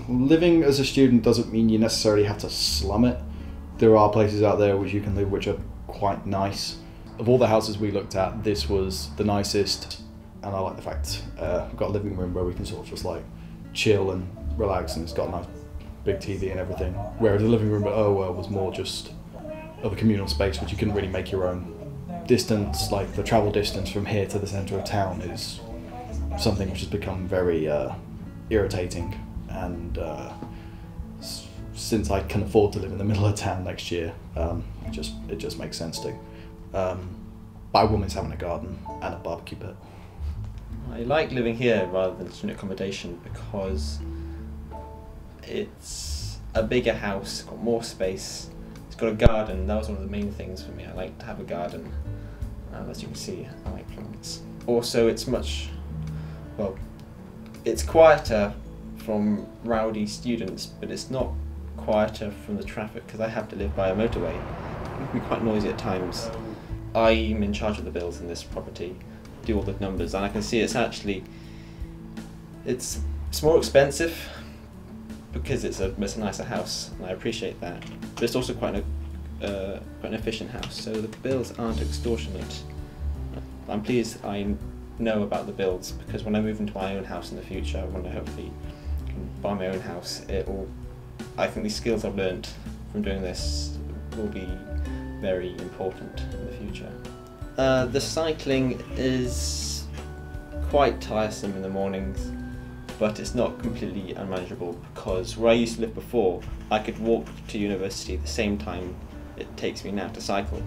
living as a student doesn't mean you necessarily have to slum it. There are places out there which you can live which are quite nice. Of all the houses we looked at, this was the nicest, and I like the fact we've got a living room where we can sort of just like chill and relax, and it's got a nice big TV and everything. Whereas the living room at Orwell was more just of a communal space which you couldn't really make your own. Distance, like the travel distance from here to the centre of town, is something which has become very irritating, and since I can afford to live in the middle of town next year, it just makes sense to. But I will miss having a garden and a barbecue pit. I like living here rather than student accommodation because it's a bigger house, got more space, it's got a garden. That was one of the main things for me. I like to have a garden. As you can see, I like plants. Also, it's it's quieter from rowdy students, but it's not quieter from the traffic because I have to live by a motorway. It can be quite noisy at times. I'm in charge of the bills in this property, do all the numbers, and I can see it's more expensive because it's a nicer house, and I appreciate that. But it's also quite an efficient house, so the bills aren't extortionate. I'm pleased I know about the bills because when I move into my own house in the future, when I hopefully can buy my own house, I think these skills I've learned from doing this will be very important in the future. The cycling is quite tiresome in the mornings, but it's not completely unmanageable because where I used to live before, I could walk to university at the same time it takes me now to cycle.